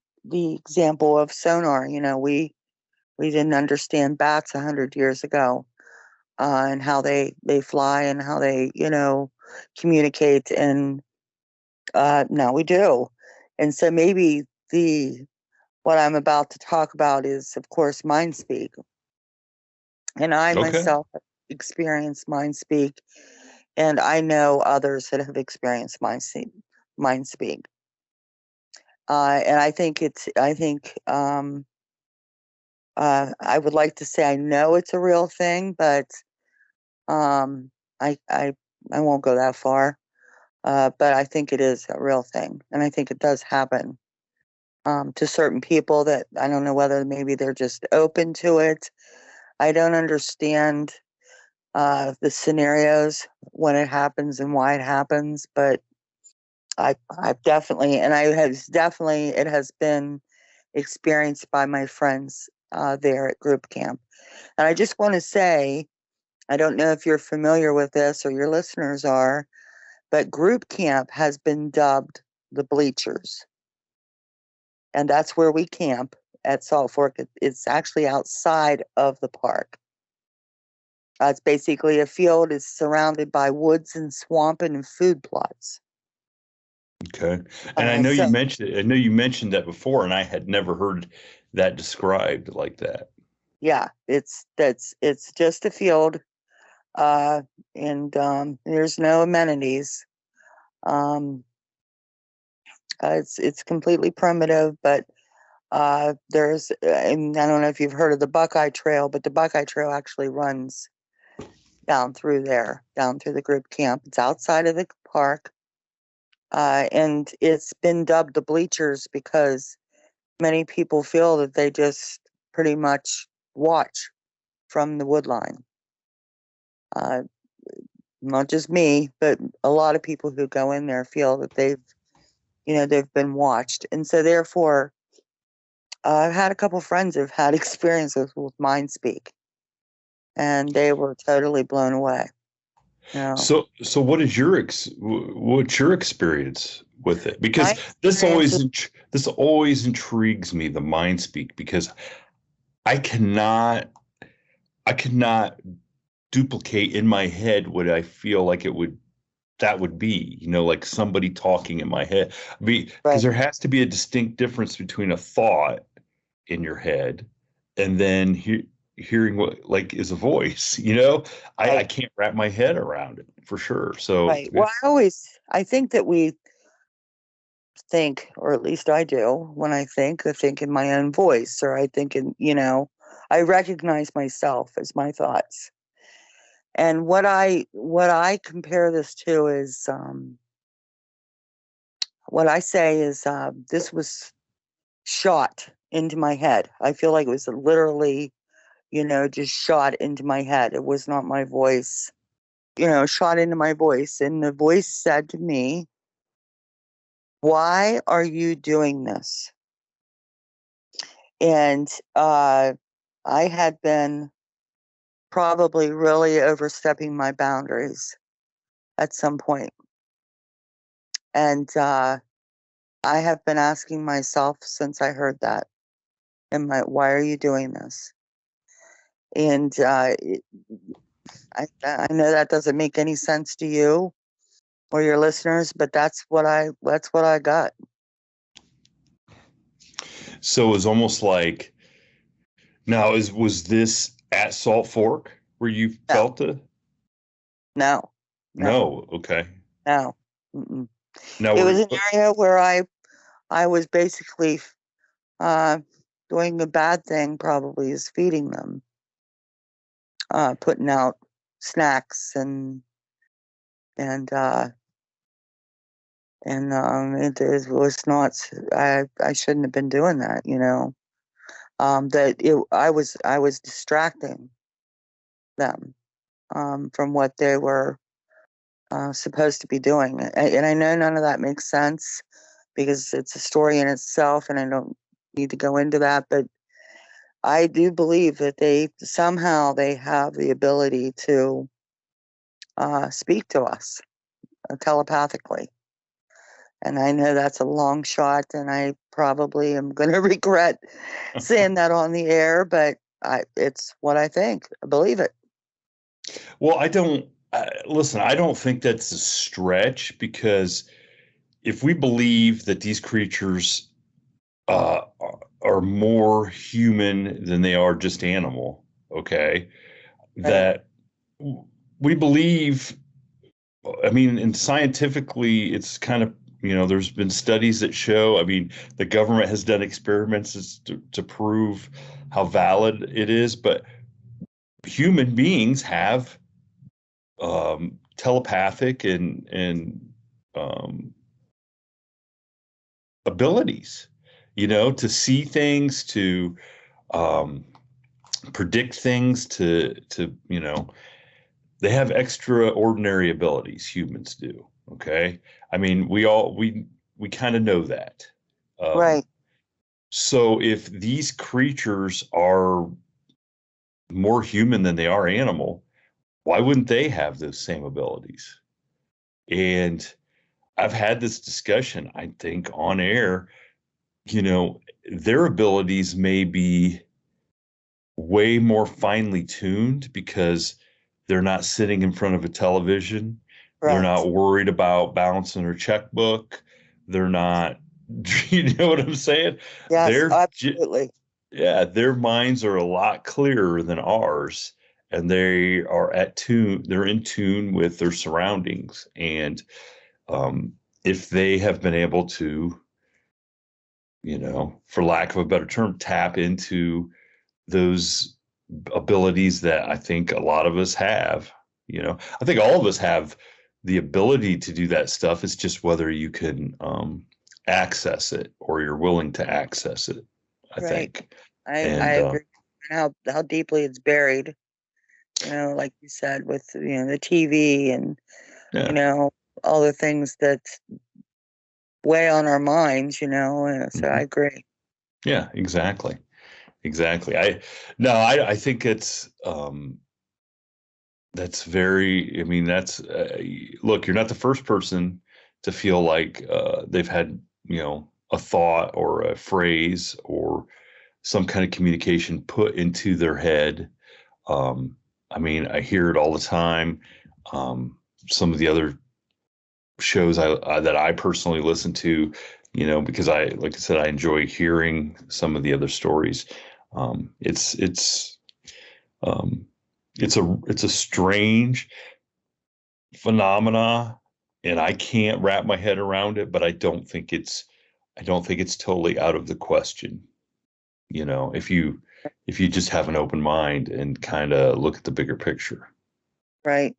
example of sonar. You know, we didn't understand bats 100 years ago, and how they fly and how they communicate, and now we do. And so maybe the what I'm about to talk about is, of course, mind speak, and I Okay. myself have experienced mind speak, and I know others that have experienced mind speak. And I would like to say I know it's a real thing, but um, I I I won't go that far. But I think it is a real thing, and I think it does happen to certain people that I don't know whether maybe they're just open to it. I don't understand the scenarios when it happens and why it happens, but I've definitely, and I have definitely, it has been experienced by my friends there at group camp. And I just want to say, I don't know if you're familiar with this or your listeners are, but group camp has been dubbed the bleachers. And that's where we camp at Salt Fork. It's actually outside of the park. It's basically a field. It's surrounded by woods and swamp and food plots. Okay. And I know So you mentioned that before, and I had never heard that described like that. yeah, it's just a field, uh, and there's no amenities. Um, it's completely primitive, but and I don't know if you've heard of the Buckeye Trail, but the Buckeye Trail actually runs down through there, down through the group camp. It's outside of the park, and it's been dubbed the bleachers because many people feel that they just pretty much watch from the wood line. Uh, Not just me, but a lot of people who go in there feel that they've been watched, and so therefore, I've had a couple friends who've had experiences with mind speak, and they were totally blown away. You So what's your experience with it? my Because experience is this always intrigues me, the mind speak, because I cannot I cannot duplicate in my head what I feel like that would be, like somebody talking in my head. Because right, there has to be a distinct difference between a thought in your head and then hearing what like is a voice. I right, can't wrap my head around it for sure. So right. Well, I think that we think, or at least I do, when I think in my own voice, or I think I recognize myself as my thoughts. And what I compare this to is, what I say is, this was shot into my head. I feel like it was literally, just shot into my head. It was not my voice, shot into my voice. And the voice said to me, "Why are you doing this?" And I had been probably really overstepping my boundaries at some point. And I have been asking myself since I heard that, why are you doing this? And I know that doesn't make any sense to you or your listeners, but that's what I got. So it was almost like, now was this at Salt Fork where you No, felt it? no, no, No, okay. no. Mm-mm. Now It was we're an area where I was basically uh, doing a bad thing, probably, is feeding them, putting out snacks and it was not. I shouldn't have been doing that, you know. I was distracting them from what they were supposed to be doing, and I know none of that makes sense because it's a story in itself, and I don't need to go into that, but I do believe that they somehow they have the ability to speak to us telepathically. And I know that's a long shot, and I probably am going to regret saying that on the air, but it's what I think. I believe it. well, I don't listen, I don't think that's a stretch, because if we believe that these creatures are more human than they are just animal, okay, Right. that we believe, I mean, and scientifically, it's kind of, there's been studies that show, I mean, the government has done experiments to prove how valid it is, but human beings have telepathic and um, abilities, to see things, to um, predict things, to they have extraordinary abilities. Humans do. Okay, I mean, we kind of know that. Um, Right. so if these creatures are more human than they are animal, why wouldn't they have those same abilities? And I've had this discussion, I think, on air. Their abilities may be way more finely tuned because they're not sitting in front of a television. They're Right. not worried about balancing their checkbook. They're not, you know what I'm saying? Yes, They're, absolutely. yeah, their minds are a lot clearer than ours, and they're in tune with their surroundings. And um, if they have been able to, for lack of a better term, tap into those abilities that I think a lot of us have. I think all of us have the ability to do that stuff. It's just whether you can access it or you're willing to access it, I Right. think. I And agree. And how deeply it's buried, you know, like you said, with the TV and you yeah, know all the things that weigh on our minds, and so I mhm. agree. Yeah, exactly, exactly. I think it's that's very. I mean, that's look. You're not the first person to feel like they've had a thought or a phrase or some kind of communication put into their head. Um, I mean, I hear it all the time. Some of the other shows that I personally listen to, because like I said, I enjoy hearing some of the other stories. It's um, it's a strange phenomena, and I can't wrap my head around it, but I don't think it's totally out of the question. If you just have an open mind and kind of look at the bigger picture. Right.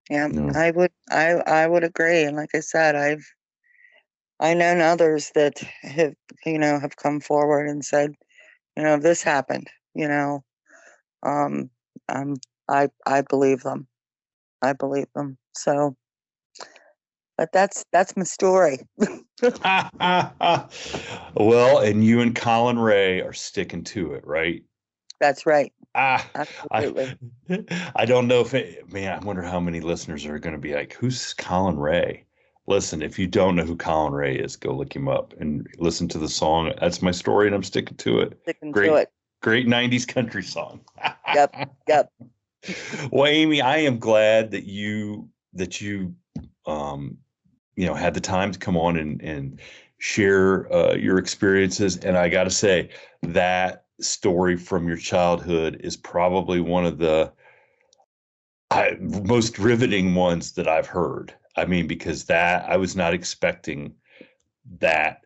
Yeah, You know? I would agree. And like I said, I known others that have come forward and said, this happened, um, um, I believe them. I believe them. So, but that's my story. Well, and you and Colin Ray are sticking to it, right? That's right. Ah, I Absolutely. I don't know man, I wonder how many listeners are going to be like, who's Colin Ray? Listen, if you don't know who Colin Ray is, go look him up and listen to the song. That's my story, and I'm sticking to it. Sticking Great, to it. great 90s country song. Yep. Well, Amie, I am glad that you had the time to come on and share your experiences. And I got to say, that story from your childhood is probably one of the most riveting ones that I've heard. I mean, because that I was not expecting that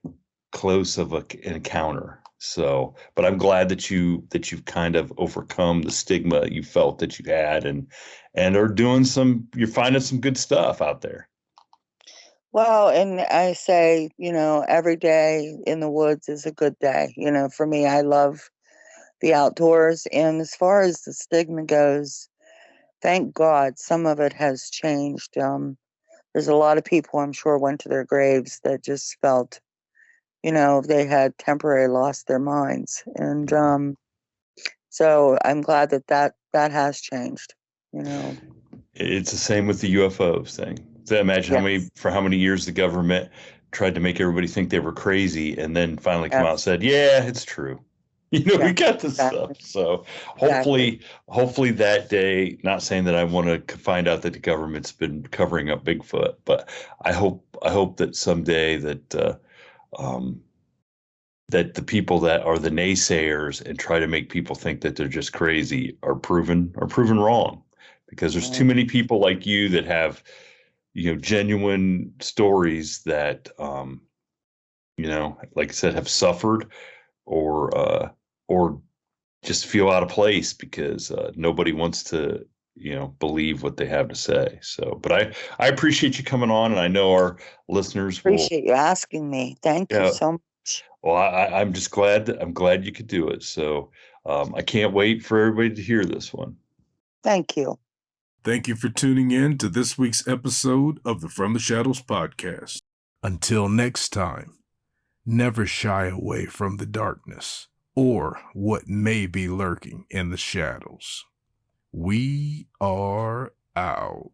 close of an encounter. So, but I'm glad that you've kind of overcome the stigma you felt that you had, and are doing you're finding some good stuff out there. Well, and I say, every day in the woods is a good day. For me, I love the outdoors. And as far as the stigma goes, thank God some of it has changed. There's a lot of people, I'm sure, went to their graves that just felt, they had temporarily lost their minds. And so I'm glad that has changed, It's the same with the UFOs thing. So imagine Yes. how many years the government tried to make everybody think they were crazy, and then finally come out and Yes. said, "Yeah, it's true." We Yeah, got this stuff. exactly. So Exactly. hopefully that day. Not saying that I want to find out that the government's been covering up Bigfoot, but I hope that someday um, that the people that are the naysayers and try to make people think that they're just crazy are proven wrong, because there's too Right. many people like you that have genuine stories that like I said, have suffered or just feel out of place because nobody wants to believe what they have to say. So, but I appreciate you coming on, and I know our listeners will. Appreciate you asking me. Thank you Yeah. so much. Well, I'm just I'm glad you could do it. So I can't wait for everybody to hear this one. Thank you. Thank you for tuning in to this week's episode of the From the Shadows podcast. Until next time, never shy away from the darkness or what may be lurking in the shadows. We are out.